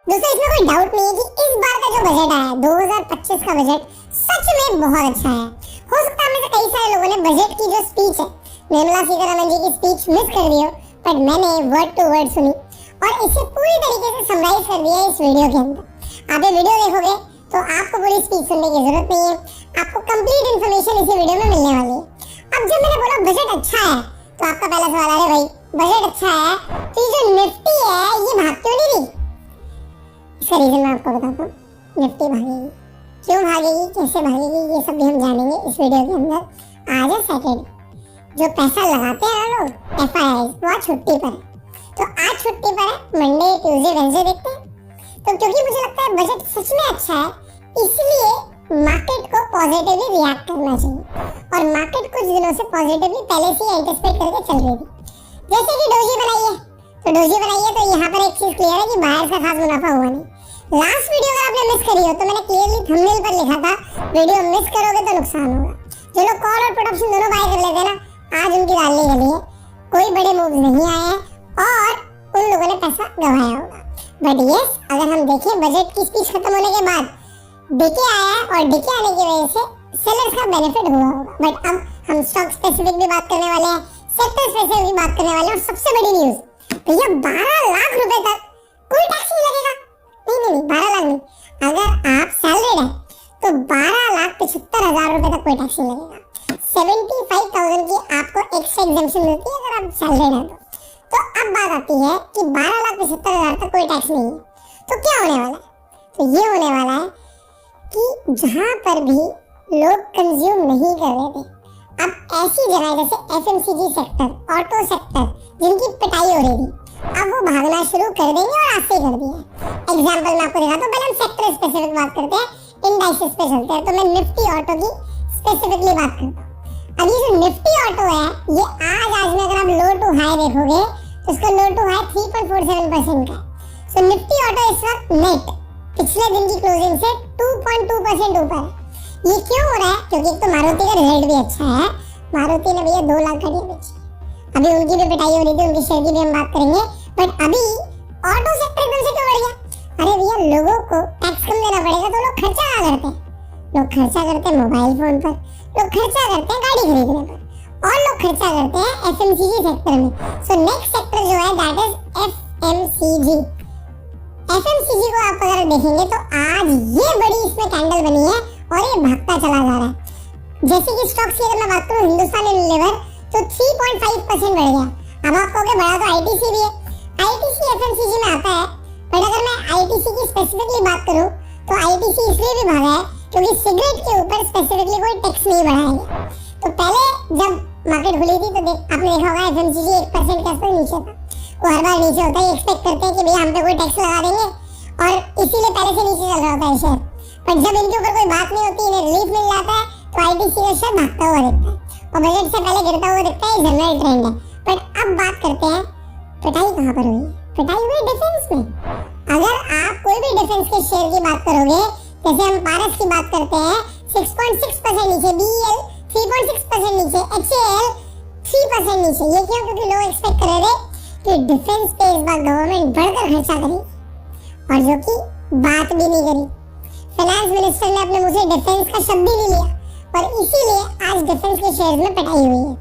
दोस्तों इसमें कोई डाउट नहीं है कि इस बार का जो बजट आया 2025 का बजट सच में बहुत अच्छा है। हो सकता है कई सारे लोगों ने बजट की जो स्पीच है निर्मला सीतारमण जी की स्पीच मिस कर दी हो, बट मैंने वर्ड टू वर्ड सुनी और इसे पूरी तरीके से समराइज कर दिया इस वीडियो के अंदर। आप ये वीडियो देखोगे तो आपको पूरी स्पीच सुनने की जरूरत नहीं है, आपको कंप्लीट इन्फॉर्मेशन इसी वीडियो में मिलने वाली है। अब जब मैंने बोला बजट अच्छा है तो आपका पहला सवाल है भाई बजट अच्छा है तो ये जो निफ्टी है ये भाग क्यों नहीं रही? इसका रीजन मैं आपको बताता हूँ। निफ्टी भागेगी, क्यों भागेगी, कैसे भागेगी, ये सब भी हम जानेंगे इस वीडियो के अंदर। आज है सैटरडे, जो पैसा लगाते हैं ना लोग FIIs वो आज छुट्टी पर है, तो आज छुट्टी पर है। मंडे ट्यूसडे वेडनेसडे देखते हैं। तो क्योंकि मुझे लगता है बजट सच में अच्छा है इसलिए मार्केट को पॉजिटिवली रिएक्ट करना चाहिए और मार्केट कुछ दिनों से पॉजिटिवली पहले से एंटिसिपेट करके चल रही थी। जैसे कि डोजी बनाई है तो यहाँ पर एक चीज क्लियर है कि बाहर का खास मुनाफा हुआ नहीं। लास्ट वीडियो अगर आपने मिस करी हो तो मैंने क्लियरली थंबनेल पर लिखा था वीडियो मिस करोगे तो नुकसान होगा। जो लोग कॉल और पुट ऑप्शन दोनों बाय कर लेते हैं ना, आज उनकी दाल नहीं गली है, कोई बड़े मूव नहीं आए हैं और उन लोगों ने पैसा गंवाया होगा। बट यस, अगर हम देखें बजट की स्पीच खत्म होने के बाद डीके आया और डीके आने की वजह से सेलर्स का बेनिफिट हुआ होगा। बट अब हम स्टॉक स्पेसिफिक भी बात करने वाले हैं, सेक्टर स्पेसिफिक भी बात करने वाले हैं और सबसे बड़ी न्यूज़ भैया 12 लाख रुपए तक कोई टैक्स नहीं लगेगा। नहीं 12 लाख नहीं, अगर आप सैलरीड हैं तो 12,75,000 रुपए तक कोई टैक्स नहीं लगेगा। 75,000 की आपको एक्स्ट्रा एग्जेम्पशन मिलती है अगर आप सैलरीड हैं तो अब बात आती है कि 12,75,000 तक कोई टैक्स नहीं है तो क्या होने वाला है? तो ये होने वाला है कि जहां पर भी लोग कंज्यूम नहीं कर रहे थे, अब ऐसी जगह जैसे FMCG सेक्टर, ऑटो सेक्टर जिनकी पिटाई हो रही थी, अब वो भागना शुरू कर देंगे और आज से कर दिया। एग्जांपल मैं आपको दिखाता हूँ, पहले हम सेक्टर स्पेसिफिक बात करते हैं, इंडाइसेस पे चलते हैं। तो मैं निफ्टी ऑटो की स्पेसिफिकली बात करता हूँ। अब ये जो निफ्टी ऑटो है ये आज में अगर आप लो टू हाई देखोगे तो इसका लो टू हाई 3.47% का है। सो निफ्टी ऑटो इस वक्त नेट पिछले दिन की क्लोजिंग से 2.2% ऊपर है। ये क्यों हो रहा है? क्योंकि एक तो मारुति का रिजल्ट भी अच्छा है, मारुति ने भैया 2 लाख गाड़ियां बेची, अभी उनकी भी पिटाई हो रही थी, उनकी शेयर की भी हम बात करेंगे। बट अभी ऑटो सेक्टर एकदम से क्यों बढ़ गया? अरे भैया लोगों को टैक्स कम देना पड़ेगा तो लोग खर्चा क्या करते हैं? लोग खर्चा करते हैं मोबाइल फोन पर, लोग खर्चा करते हैं गाड़ी खरीदने पर और लोग खर्चा करते हैं FMCG सेक्टर में। सो नेक्स्ट सेक्टर जो है दैट इज FMCG। FMCG को आप अगर देखेंगे तो आज ये बड़ी इसमें कैंडल बनी है और ये भागता चला जा रहा है। जैसे कि स्टॉक्स की अगर मैं बात करूं हिंदुस्तान यूनिलीवर तो 3.5% बढ़ गया। अब आप कहोगे बड़ा तो ITC भी है, ITC FMCG में आता है, बट अगर मैं ITC की स्पेसिफिकली बात करूं तो ITC इसलिए भी भागा है क्योंकि सिगरेट के ऊपर स्पेसिफिकली कोई टैक्स नहीं बढ़ाया गया। तो पहले जब मार्केट खुली थी तो आपने देखा होगा FMCG 1% के आसपास नीचे था, वो हर बार नीचे होता है, एक्सपेक्ट करते हैं कि भैया हम पे कोई टैक्स लगा देंगे और इसीलिए पहले से नीचे चल रहा होता है शेयर। पर जब इनके ऊपर कोई बात नहीं होती, इन्हें रिलीफ मिल जाता है तो ITC का शेयर भागता हुआ दिखता है और बजट से पहले गिरता हुआ दिखता है, जनरल ट्रेंड है। पर अब बात करते हैं पिटाई कहाँ पर हुई? पिटाई हुई डिफेंस में। अगर आप कोई भी डिफेंस के शेयर की बात करोगे, जैसे हम पारस की बात करते हैं 6.6% नीचे, BEL 3.6% नीचे, HAL 3% नीचे। ये क्यों? क्योंकि लोग एक्सपेक्ट कर रहे थे कि डिफेंस पे इस बार गवर्नमेंट बढ़कर खर्चा करेगी और जो कि बात भी नहीं करी। फाइनेंस मिनिस्टर ने अपने मुंह से डिफेंस का शब्द ही नहीं लिया और इसीलिए आज डिफेंस के शेयर्स में पिटाई हुई है।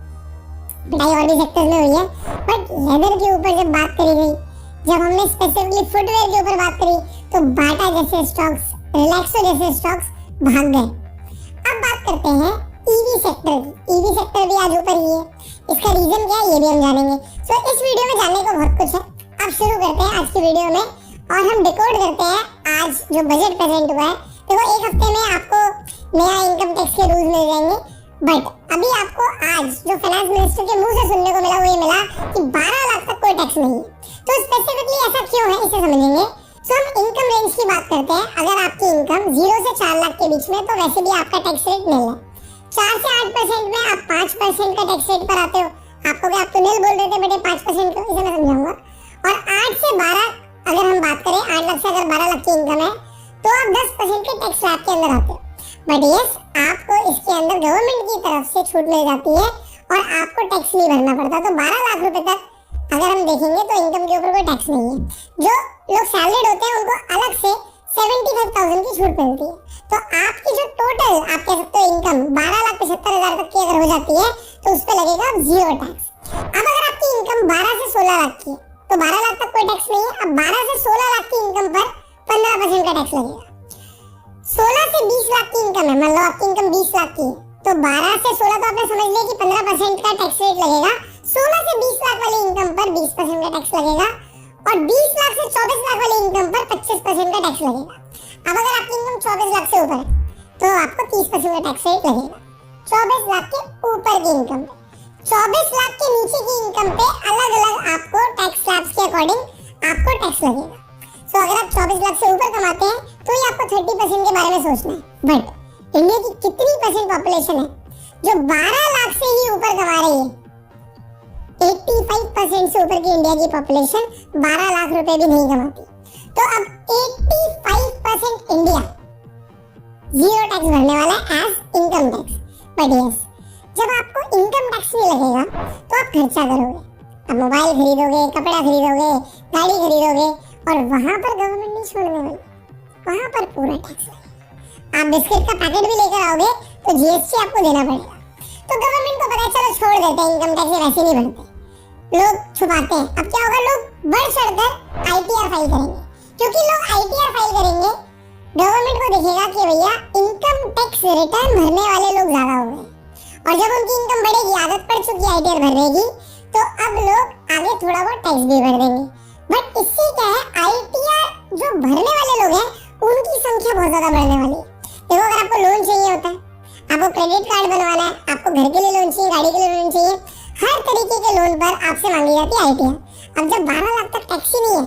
पिटाई और भी सेक्टर्स में हुई है, बट लेदर के ऊपर जब बात करी गई, जब हमने स्पेसिफिकली फुटवेयर के ऊपर बात करी तो बाटा जैसे स्टॉक्स, रिलैक्सो जैसे स्टॉक्स भाग गए। अब बात करते हैं ईवी सेक्टर की। ईवी सेक्टर भी आज ऊपर ही है, इसका रीजन क्या है ये भी हम जानेंगे। सो इस वीडियो में जानने को बहुत कुछ है। अब शुरू करते हैं आज की वीडियो में और हम डिकोड करते हैं आज जो बजट प्रेजेंट हुआ है। देखो एक हफ्ते में आपको नया इनकम टैक्स के रूल्स मिल जाएंगे, बट अभी आपको आज जो फाइनेंस मिनिस्टर के मुंह से सुनने को मिला वो ये मिला कि 12 लाख तक कोई टैक्स नहीं है। तो स्पेसिफिकली ऐसा क्यों है इसे समझेंगे। सो हम इनकम रेंज की बात करते हैं। अगर आपकी इनकम 0 से 4 लाख के बीच में तो वैसे भी आपका टैक्स रेट निल है। 4 से 8% में आप 5% का टैक्स रेट पर आते हो। आपको क्या आप तो निल बोल रहे थे बेटे 5% को, इसे मैं समझाऊंगा। और 8 से 12 अगर हम बात करें 8 लाख से अगर 12 लाख की इनकम है तो आप 10% के टैक्स स्लैब के अंदर आते हो। बट यस, आपको इसके अंदर गवर्नमेंट की तरफ से छूट मिल जाती है और आपको टैक्स नहीं भरना पड़ता। तो 12 लाख रुपए तक अगर हम देखेंगे तो इनकम के ऊपर कोई टैक्स नहीं है। जो लोग सैलरीड होते हैं उनको छूट मिलती है। तो आपकी जो टोटल आप कह सकते हो इनकम 12,75,000 तक की अगर हो जाती है तो उस पर लगेगा 0 टैक्स। अब अगर आपकी इनकम 12 से 16 लाख की है तो 12 लाख तक कोई टैक्स नहीं है। अब 12 से 16 लाख की इनकम पर 15% का टैक्स लगेगा। 16 से 20 लाख की इनकम है, मान लो आपकी इनकम 20 लाख की है तो 12 से 16 तो आपने समझ लिया कि 15% का टैक्स रेट लगेगा। 16 से 20 लाख वाली इनकम पर 20% का टैक्स लगेगा और 20 लाख से 24 लाख वाली इनकम पर 25% का टैक्स लगेगा। अब अगर आपकी इनकम 24 लाख से ऊपर है तो आपको 30% का टैक्स रेट लगेगा। 24 लाख के ऊपर की इनकम पे, 24 लाख के नीचे की इनकम पे अलग अलग आपको टैक्स स्लैब्स के अकॉर्डिंग आपको टैक्स लगेगा। सो अगर आप 24 लाख से ऊपर कमाते हैं तो ही आपको 30% के बारे में सोचना है। बट इंडिया की कितनी परसेंट पॉपुलेशन है जो 12 लाख से ही ऊपर कमा रही है? 85% से ऊपर की इंडिया की पॉपुलेशन 12 लाख रुपए भी नहीं कमाती। तो अब 85% इंडिया 0 टैक्स भरने वाला है as income tax. But yes, जब आपको इनकम टैक्स नहीं लगेगा तो आप खर्चा करोगे, आप मोबाइल खरीदोगे, कपड़ा खरीदोगे, गाड़ी खरीदोगे और वहां पर गवर्नमेंट नहीं छोड़ने वाली, वहां पर पूरा टैक्स लगेगा। आप बिस्किट का पैकेट भी लेकर आओगे तो जीएसटी आपको देना पड़ेगा। तो गवर्नमेंट को पता है चलो छोड़ देते हैं, इनकम टैक्स वैसे नहीं भरते, लोग छुपाते हैं। अब क्या होगा, लोग बढ़ चढ़कर आईटीआर फाइल करेंगे, क्योंकि लोग आईटीआर फाइल करेंगे गवर्नमेंट को दिखेगा कि भैया इनकम टैक्स रिटर्न भरने वाले लोग ज्यादा हो गए और जब उनकी इनकम बढ़ेगी, आदत पड़ चुकी है आईटीआर भरने की, तो अब लोग आगे थोड़ा बहुत टैक्स भी भर देंगे। बट इससे क्या है, आईटीआर जो भरने वाले लोग हैं उनकी संख्या बहुत ज्यादा बढ़ने वाली है। देखो अगर आपको लोन चाहिए होता है, आपको क्रेडिट कार्ड बनवाना है, आपको घर के लिए लोन चाहिए, गाड़ी के लिए लोन चाहिए, हर तरीके के लोन पर आपसे मांगी जाती है आईटीआर। अब जब 12 लाख तक टैक्स ही नहीं है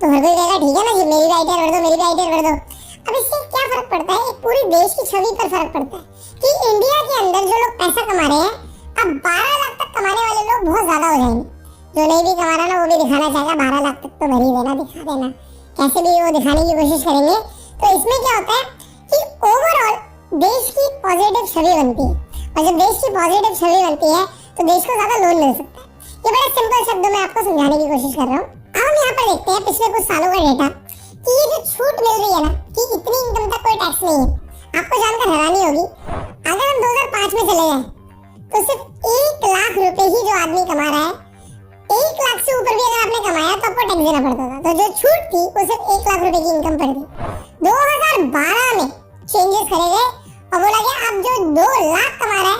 तो हर कोई कहेगा ठीक है ना जी, मेरी भी आईटीआर भर दो, मेरी भी आईटीआर भर दो। अब इससे क्या फर्क पड़ता है, एक पूरी देश की छवि पर फर्क पड़ता है कि इंडिया के अंदर जो लोग पैसा कमा रहे हैं, अब 12 लाख तक कमाने वाले लोग बहुत ज्यादा हो जाएंगे। जो नहीं भी कमा रहा ना वो भी दिखाना चाहेगा 12 लाख तक तो भर ही देना, दिखा देना, कैसे भी वो दिखाने की कोशिश करेंगे। तो इसमें क्या होता है कि ओवरऑल देश की पॉजिटिव छवि बनती है और जब देश की पॉजिटिव छवि बनती है तो देश को ज्यादा लोन मिल सकता है। ये बड़े सिंपल शब्दों में आपको समझाने की कोशिश कर रहा हूँ। अब हम यहाँ पर देखते हैं पिछले कुछ सालों का डेटा कि ये जो छूट मिल रही है ना कि इतनी इनकम तक कोई टैक्स नहीं है, आपको जानकर हैरानी होगी अगर हम 2005 में चले जाएं तो सिर्फ 1 लाख रुपए ही जो आदमी कमा रहा है, 1 लाख से ऊपर भी अगर आपने कमाया तो आपको टैक्स देना पड़ता था। तो जो छूट थी वो सिर्फ 1 लाख रुपए की इनकम पर थी। 2012 में चेंजेस करे गए और बोला गया अब जो 2 लाख कमा रहा है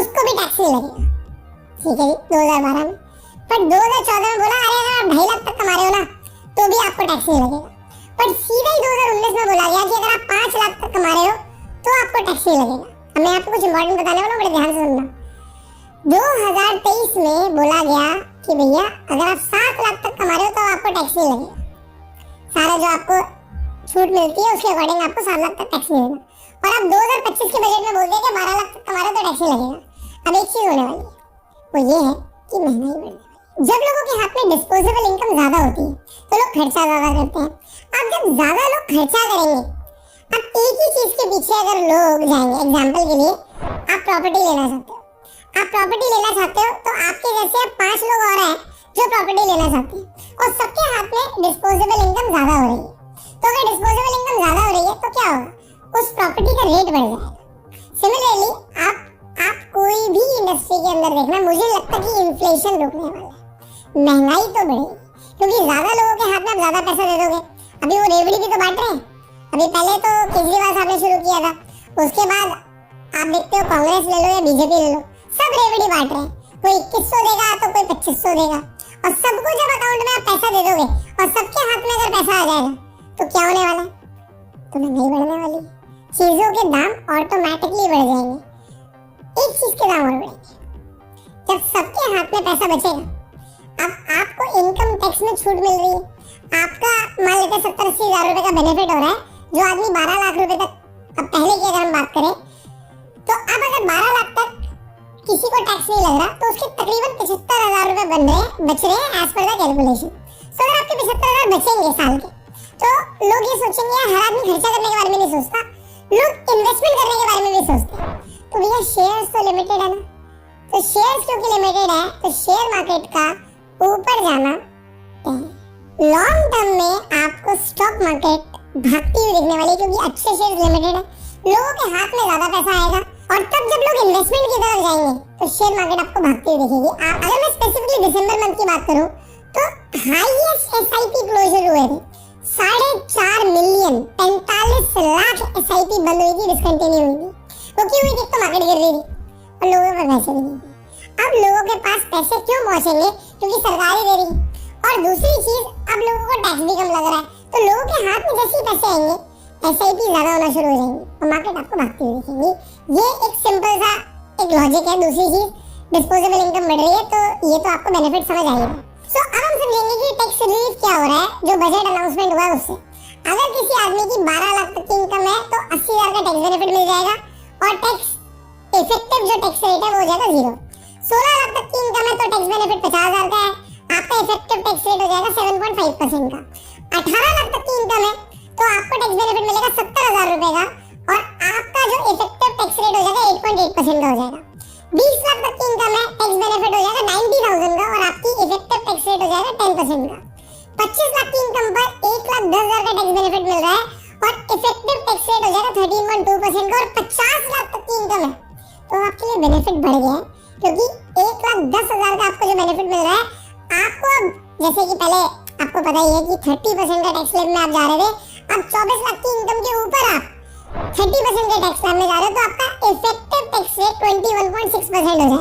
उसको भी टैक्स नहीं लगेगा। ठीक है जी, 2012 में। पर 2014 में बोला अरे अगर आप 2.5 लाख तक कमा रहे हो ना तो भी आपको टैक्स नहीं लगेगा। पर सीधे ही 2019 में बोला गया कि अगर आप 5 लाख तक कमा रहे हो तो आपको टैक्स नहीं लगेगा। अब मैं आपको कुछ इंपॉर्टेंट बताने वाला हूँ, बड़े ध्यान से सुनना। 2023 में बोला गया कि भैया अगर आप 7 लाख तक कमा रहे हो तो आपको टैक्स नहीं लगेगा। सारा जो आपको छूट मिलती है उसके अकॉर्डिंग आपको 7 लाख तक टैक्स नहीं लगेगा। और अब 2025 के बजट में बोल दिया कि 12 लाख तक कमा रहे हो तो टैक्स नहीं लगेगा। अब एक चीज होने वाली है, वो ये है कि महंगाई बढ़ने वाली। जब लोगों के हाथ में डिस्पोजेबल इनकम ज्यादा होती है तो लोग खर्चा ज्यादा करते हैं। अब जब ज्यादा लोग खर्चा करेंगे, अब एक ही चीज के पीछे अगर लोग जाएंगे, एग्जांपल के लिए आप प्रॉपर्टी लेना चाहते हो, आप प्रॉपर्टी लेना चाहते हो तो आपके जैसे 5 लोग और हैं जो प्रॉपर्टी लेना चाहते हैं और सबके हाथ में डिस्पोजेबल इनकम ज्यादा हो रही है। तो अगर डिस्पोजेबल इनकम ज्यादा हो रही है तो क्या होगा, उस प्रॉपर्टी का रेट बढ़ जाएगा। सिमिलरली आप कोई भी इंडस्ट्री के अंदर देखना, मुझे लगता है कि इन्फ्लेशन रुकने वाला है, महंगाई तो बढ़ेगी क्योंकि ज्यादा लोगों के हाथ में आप ज्यादा पैसा दे दोगे। अभी वो रेवड़ी भी तो बांट रहे हैं, अभी पहले तो केजरीवाल साहब ने शुरू किया था, उसके बाद आप देखते हो कांग्रेस ले लो या बीजेपी ले लो, सब रेवड़ी बांट रहे हैं। कोई 2100 देगा तो कोई 2500 देगा और सबको जब अकाउंट में आप पैसा दे दोगे और सबके हाथ में अगर पैसा आ जाएगा तो क्या होने वाला है, तो महंगाई बढ़ने वाली है, चीजों के दाम ऑटोमेटिकली बढ़ जाएंगे। एक चीज के दाम और बढ़ेंगे जब सबके हाथ में पैसा बचेगा। अब आपको इनकम टैक्स में छूट मिल रही है, आपका मान लेते 70-80 हजार रुपए का बेनिफिट हो रहा है, जो आदमी 12 लाख रुपए तक, अब पहले की अगर हम बात करें तो अब अगर 12 लाख तक किसी को टैक्स नहीं लग रहा तो उसके तकरीबन 75,000 रुपए बच रहे हैं एज पर द कैलकुलेशन। सो अगर आपके 75,000 बचेंगे साल के तो लोग ये सोचेंगे यार हर आदमी खर्चा करने के बारे में नहीं सोचता, लोग इन्वेस्टमेंट करने के बारे में भी सोचते हैं। तो भैया शेयर्स तो लिमिटेड है ना, तो शेयर्स क्योंकि लिमिटेड है तो शेयर मार्केट का ऊपर जाना लॉन्ग टर्म में आपको स्टॉक मार्केट भागती हुई दिखने वाली, क्योंकि अच्छे शेयर लिमिटेड है, लोगों के हाथ में ज्यादा पैसा आएगा और तब जब लोग इन्वेस्टमेंट की तरफ जाएंगे तो शेयर मार्केट आपको भागती हुई दिखेगी। अगर मैं स्पेसिफिकली दिसंबर मंथ की बात करूं तो हाईएस्ट एसआईपी क्लोजर हुए थे 4.5 मिलियन 45 लाख एसआईपी बंद हुई थी, डिसकंटिन्यू हुई थी। वो क्यों हुई? एक तो मार्केट गिर रही थी और लोगों के पैसे नहीं थे। अब लोगों के पास पैसे क्यों पहुंचेंगे? क्योंकि सरकार ही दे रही। और दूसरी चीज, अब लोगों को टैक्स भी कम लग रहा है, तो लोगों के हाथ में जैसे ही पैसे आएंगे एसआईपी ज्यादा होना शुरू हो जाएंगी और मार्केट आपको भागती हुई दिखेगी। ये एक सिंपल सा एक लॉजिक है। दूसरी चीज, डिस्पोजेबल इनकम बढ़ रही है, तो ये तो आपको बेनिफिट समझ आएगा। सो अब हम समझेंगे कि टैक्स रिलीफ क्या हो रहा है जो बजट अनाउंसमेंट हुआ है उससे। अगर किसी आदमी की 12 लाख तक की इनकम है तो 80,000 का टैक्स बेनिफिट मिल जाएगा और टैक्स इफेक्टिव जो टैक्स रेट है वो हो जाएगा 0। 16 लाख तक की इनकम है तो टैक्स बेनिफिट 50,000 का है, आपका इफेक्टिव टैक्स रेट हो जाएगा 7.5% का। 18 लाख तक की इनकम है तो आपको टैक्स बेनिफिट मिलेगा 70,000 रुपए का और आपका जो इफेक्टिव टैक्स रेट हो जाएगा 8.8% का हो जाएगा। 20 लाख तक की इनकम है, टैक्स बेनिफिट हो जाएगा 90,000 का और आपकी इफेक्टिव टैक्स रेट हो जाएगा 10% का। 25 लाख की इनकम पर 1,10,000 का टैक्स बेनिफिट मिल रहा है और इफेक्टिव टैक्स रेट हो जाएगा 13.2% का। और 50 लाख तक की इनकम है तो आपके लिए बेनिफिट बढ़ गया है, क्योंकि 1,10,000 का आपको जो बेनिफिट मिल रहा है, आपको अब जैसे कि पहले आपको पता ही है कि 30% का टैक्स स्लैब में आप जा रहे थे, अब 24 लाख की इनकम के ऊपर आप 30% के टैक्स स्लैब में जा रहे हो तो आपका इफेक्टिव टैक्स रेट 21.6% हो जाएगा।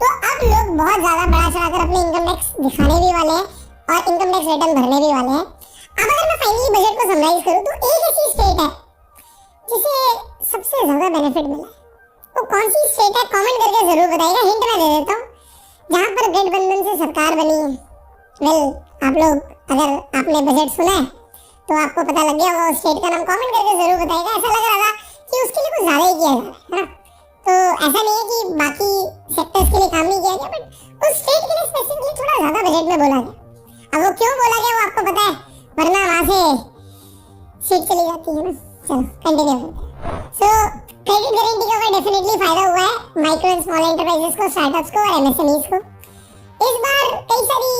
तो अब लोग बहुत ज्यादा बढ़ा चढ़ाकर अपने इनकम टैक्स दिखाने भी वाले हैं और इनकम टैक्स रिटर्न भरने भी वाले हैं। अब अगर मैं फाइनली बजट को समराइज करूं तो एक ऐसी स्टेट है जिसे सबसे ज्यादा बेनिफिट मिला है। वो कौन सी स्टेट है? कमेंट करके जरूर बताइएगा। हिंट मैं दे देता हूँ, जहाँ पर गठबंधन से सरकार बनी है। वेल, आप लोग अगर आपने बजट सुना है तो आपको पता लग गया होगा उस स्टेट का नाम। कमेंट करके जरूर बताइएगा। ऐसा लग रहा था कि उसके लिए कुछ ज्यादा ही किया जा रहा है ना, तो ऐसा नहीं है कि बाकी सेक्टर्स के लिए काम नहीं किया गया, बट उस स्टेट के लिए स्पेसिफिकली थोड़ा ज्यादा बजट में बोला गया। अब वो क्यों बोला गया वो आपको पता है, वरना वहां से सीट चली जाती है ना। चलो कंटिन्यू करते हैं। सो क्रेडिट गारंटी का डेफिनेटली फायदा हुआ है माइक्रो एंड स्मॉल एंटरप्राइजेस को, स्टार्टअप्स को और एमएसएमईज को। इस बार कई सारी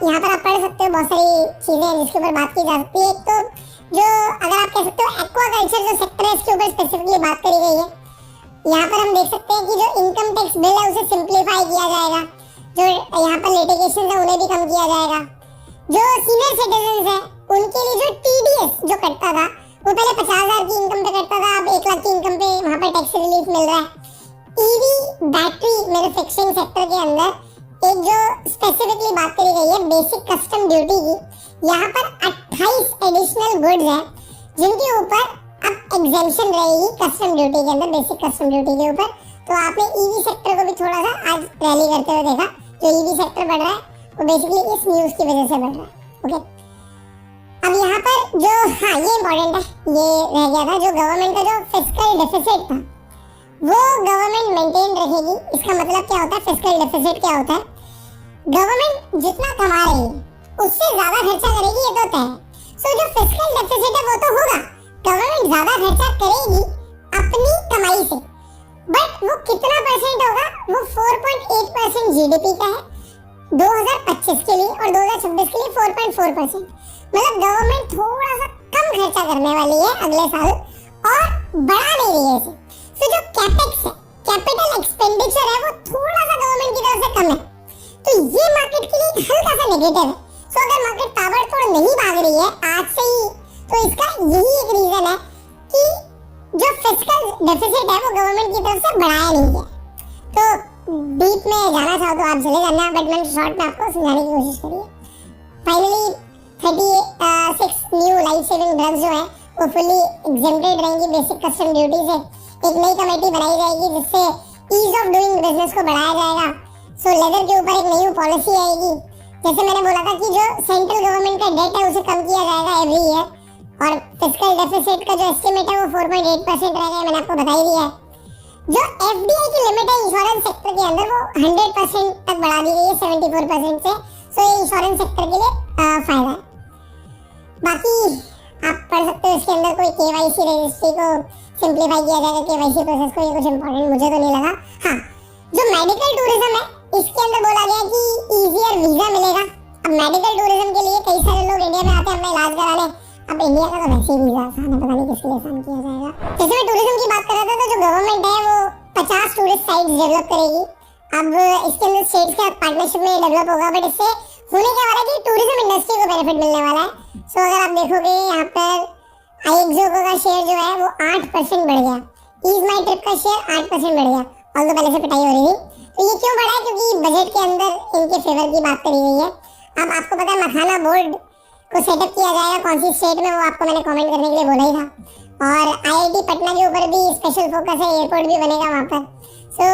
यहाँ पर आप पढ़ सकते हो, बहुत सारी चीजें हैं जिसके ऊपर बात की जा सकती है। एक तो जो अगर आप कह सकते हो एक्वाकल्चर जो सेक्टर है, इसके ऊपर स्पेसिफिकली बात करी गई है। यहाँ पर हम देख सकते हैं कि जो इनकम टैक्स बिल है उसे सिंप्लीफाई किया जाएगा, जो यहाँ पर लिटिगेशन है उन्हें भी कम किया जाएगा। जो सीनियर सिटीजन है उनके लिए जो टीडीएस जो कटता था वो पहले 50,000 की इनकम पे कटता था, अब 1 लाख की इनकम पे वहाँ पर टैक्स रिलीफ मिल रहा है। ईवी बैटरी मैन्युफैक्चरिंग सेक्टर के अंदर एक जो स्पेसिफिकली बात करी गई है बेसिक कस्टम ड्यूटी की, यहाँ पर 28 एडिशनल गुड्स हैं जिनके ऊपर अब एग्जेम्पशन रहेगी कस्टम ड्यूटी के अंदर, बेसिक कस्टम ड्यूटी के ऊपर। तो आपने ईवी सेक्टर को भी थोड़ा सा आज रैली करते हुए देखा। जो ईवी सेक्टर बढ़ रहा है वो बेसिकली इस न्यूज की वजह से बढ़ रहा है। ओके, अब यहाँ पर जो ये इम्पोर्टेंट है, ये रह गया था जो गवर्नमेंट का जो फिस्कल डेफिसिट था वो गवर्नमेंट मेंटेन रखेगी। इसका मतलब क्या होता है? फिस्कल डेफिसिट क्या होता है? गवर्नमेंट जितना कमा रही है उससे ज्यादा खर्चा करेगी, ये तो तय है। सो जो फिस्कल डेफिसिट है वो तो होगा, गवर्नमेंट ज्यादा खर्चा करेगी अपनी कमाई से, बट वो कितना परसेंट होगा? वो 4.8% जीडीपी का है 2025 के लिए और 2026 के लिए 4.4%। मतलब गवर्नमेंट थोड़ा सा कम खर्चा करने वाली है अगले साल और बढ़ा नहीं रही है इसे। तो जो कैपेक्स है, कैपिटल एक्सपेंडिचर है, वो थोड़ा सा गवर्नमेंट की तरफ से कम है, तो ये मार्केट के लिए एक हल्का सा नेगेटिव है। सो अगर मार्केट ताबड़तोड़ नहीं भाग रही है आज से ही, तो इसका यही एक रीजन है कि जो फिस्कल डेफिसिट है वो गवर्नमेंट की तरफ से बढ़ाया नहीं गया। तो डीप में जाना चाहो तो आप चले जाना, बट मैंने शॉर्ट में आपको समझाने की कोशिश करी है। Finally 36 new life saving drugs जो है वो फुल्ली एग्जेम्प्टेड रहेंगी बेसिक कस्टम ड्यूटी से। एक नई कमेटी बनाई जाएगी जिससे ईज ऑफ डूइंग बिजनेस को बढ़ाया जाएगा। सो लेदर के ऊपर एक नई पॉलिसी आएगी। जैसे मैंने बोला था कि जो सेंट्रल गवर्नमेंट का डेट है उसे कम किया जाएगा एवरी ईयर, और फिस्कल डेफिसिट का जो एस्टिमेट है वो 4.8% रहेगा, मैंने आपको बता ही दिया है। जो एफडीआई की लिमिट है इंश्योरेंस सेक्टर के अंदर वो 100% तक बढ़ा दी गई है 74% से। सो ये इंश्योरेंस सेक्टर के लिए फायदा है। बाकी आप पढ़ सकते हो इसके अंदर कोई केवाईसी रजिस्ट्री को सिंप्लीफाई किया जाएगा, केवाईसी प्रोसेस को। ये कुछ इंपॉर्टेंट मुझे तो नहीं लगा। हाँ, जो मेडिकल टूरिज्म है इसके अंदर बोला गया कि इजियर वीजा मिलेगा। अब मेडिकल टूरिज्म के लिए कई सारे लोग इंडिया में आते हैं अपना इलाज कराने, अब इंडिया का तो वैसे ही वीजा आसान है, पता नहीं किसके लिए आसान किया जाएगा। जैसे मैं टूरिज्म की बात कर रहा था, तो जो गवर्नमेंट है वो 50 टूरिस्ट साइट्स डेवलप करेगी। अब इसके अंदर स्टेट्स के पार्टनरशिप में डेवलप होगा, बट इससे होने क्या वाला है कि टूरिज्म इंडस्ट्री को बेनिफिट मिलने वाला है। सो अगर आप देखोगे यहाँ पर आईएक्सओ का शेयर जो है वो 8% बढ़ गया, ईज माई ट्रिप का शेयर 8% बढ़ गया, और तो पहले से पिटाई हो रही थी। तो ये क्यों बढ़ा है? क्योंकि बजट के अंदर इनके फेवर की बात करी गई है। अब आपको पता है मखाना बोर्ड को सेटअप किया जाएगा कौन सी स्टेट में, वो आपको मैंने कमेंट करने के लिए बोला ही था। और आईआईटी पटना के ऊपर भी स्पेशल फोकस है, एयरपोर्ट भी बनेगा वहाँ पर। सो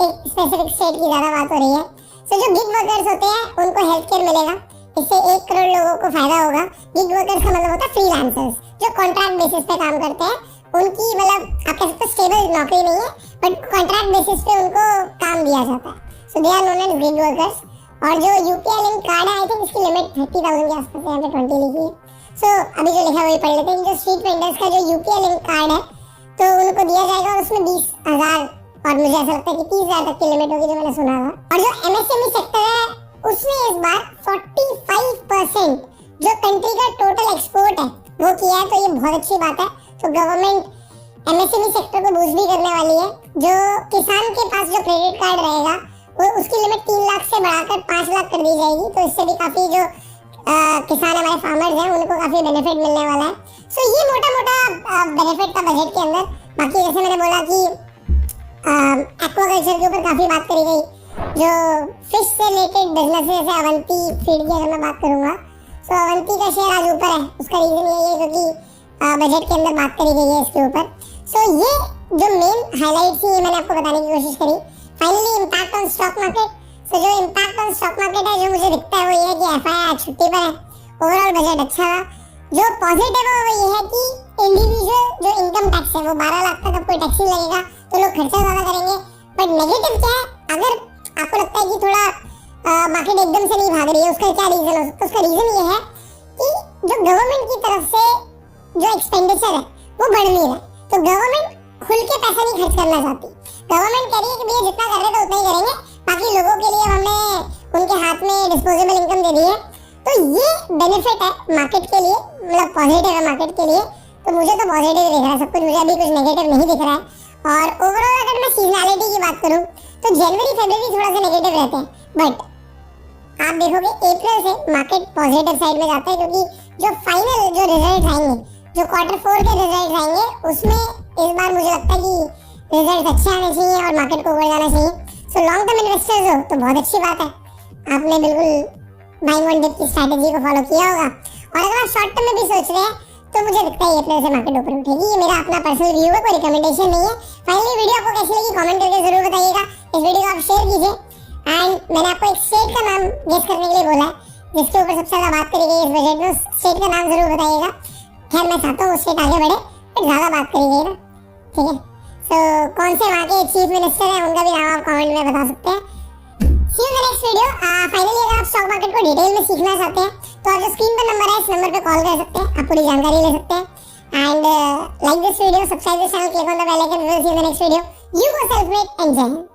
एक स्पेसिफिक स्टेट की ज़्यादा बात हो रही है। सो जो गिग वर्कर्स होते हैं उनको हेल्थ केयर मिलेगा, इससे 1 करोड़ लोगों को फायदा होगा। गिग वर्कर्स का मतलब होता है फ्रीलांसर्स, जो कॉन्ट्रैक्ट बेसिस पे काम करते हैं। उनकी मतलब आप कह सकते हो स्टेबल नौकरी नहीं है, बट कॉन्ट्रैक्ट बेसिस पे उनको काम दिया जाता है। So they are known as gig workers. और जो यूपीआई लिंक कार्ड है, आई थिंक इसकी लिमिट 30,000 के आसपास है, यहाँ पे 20 लिखी है। सो अभी जो लिखा है वही पढ़ लेते हैं। जो स्ट्रीट वेंडर्स का जो यूपीआई लिंक कार्ड है तो उनको दिया जाएगा, और उसमें 20,000 और मुझे ऐसा लगता है कि 30,000 तक की लिमिट होगी, जो मैंने सुना था। और जो एमएसएमई सेक्टर है उसने इस बार 45% जो कंट्री का टोटल एक्सपोर्ट है वो किया है, तो ये बहुत अच्छी बात है। तो गवर्नमेंट एमएसएमई सेक्टर को बूस्ट भी करने वाली है। जो किसान के पास जो क्रेडिट कार्ड रहेगा वो उसकी लिमिट 3 लाख से बढ़ाकर 5 लाख कर दी जाएगी, तो इससे भी काफी जो किसान हमारे फार्मर्स हैं उनको काफी बेनिफिट मिलने वाला है। सो ये मोटा मोटा बेनिफिट था बजट के अंदर। बाकी जैसे मैंने बोला कि एक्वाकल्चर के ऊपर काफी बात करी गई, जो फिश से रिलेटेड बिजनेसेस है, अवंती फीड की अगर मैं बात करूंगा, सो अवंती का शेयर आज ऊपर है। उसका रीजन यही है क्योंकि बजट के अंदर बात करी गई है इसके ऊपर। सो ये जो मेन हाईलाइट थी मैंने आपको बताने की कोशिश करी। Finally impact on stock market. So जो इम्पैक्ट ऑन स्टॉक मार्केट है, जो मुझे दिखता है वो ये है कि एफआई आज छुट्टी पर है, ओवरऑल बजट अच्छा था। जो पॉजिटिव है वो ये है कि इंडिविजुअल जो इनकम टैक्स है वो 12 लाख तक आपको टैक्स नहीं लगेगा, तो लोग खर्चा ज़्यादा करेंगे। बट नेगेटिव क्या है? अगर आपको लगता है कि थोड़ा मार्केट एकदम से नहीं भाग रही है, उसका क्या रीजन हो सकता है? उसका रीजन ये है कि जो गवर्नमेंट की तरफ से जो एक्सपेंडिचर है वो बढ़ नहीं रहा है, तो गवर्नमेंट खुल के पैसा नहीं खर्च करना चाहती। गवर्नमेंट कह रही है कि भैया जितना कर रहे थे उतना ही करेंगे, बाकी लोगों के लिए हमने उनके हाथ में डिस्पोजेबल इनकम दे दी है। तो ये बेनिफिट है मार्केट के लिए, मतलब पॉजिटिव है मार्केट के लिए। तो मुझे तो पॉजिटिव दिख रहा है सब कुछ, मुझे अभी कुछ नेगेटिव नहीं दिख रहा है। और ओवरऑल अगर मैं सीजनैलिटी की बात करूं तो जनवरी फरवरी थोड़ा सा नेगेटिव रहते हैं, बट आप देखोगे अप्रैल से मार्केट पॉजिटिव साइड में जाता है, क्योंकि जो फाइनल जो रिजल्ट आएंगे, जो Q4 के रिजल्ट आएंगे, उसमें इस बार मुझे लगता है कि रिजल्ट अच्छे आने चाहिए और मार्केट को ऊपर जाना चाहिए। सो लॉन्ग टर्म इन्वेस्टर्स हो तो बहुत अच्छी बात है, आपने बिल्कुल बाइंग ऑन डिप की स्ट्रैटेजी को फॉलो किया होगा। और अगर आप शॉर्ट टर्म में भी सोच रहे हैं तो मुझे लगता है अप्रैल से मार्केट ऊपर उठेगी। ये मेरा अपना पर्सनल व्यू है, कोई रिकमेंडेशन नहीं है। फाइनली वीडियो आपको कैसी लगी कमेंट करके जरूर बताइएगा। इस वीडियो को आप शेयर कीजिए। एंड मैंने आपको एक स्टेट का नाम गेस करने के लिए बोला है जिसके ऊपर सबसे ज्यादा बात करी गई इस बजट में, स्टेट का नाम जरूर बताइएगा। खैर मैं चाहता हूँ स्टेट आगे बढ़े, पर ज्यादा बात करी गई ना, ठीक है। तो कौन से वहाँ के चीफ मिनिस्टर हैं उनका भी नाम आप कमेंट में बता सकते हैं। See you in the next video. Finally अगर आप स्टॉक मार्केट को डिटेल में सीखना चाहते हैं तो आप जो स्क्रीन पर नंबर है इस नंबर पे कॉल कर सकते हैं, आप पूरी जानकारी ले सकते हैं। And like this video, subscribe this channel, click on the bell icon, we will see you in the next video. You go self made and जय हिंद।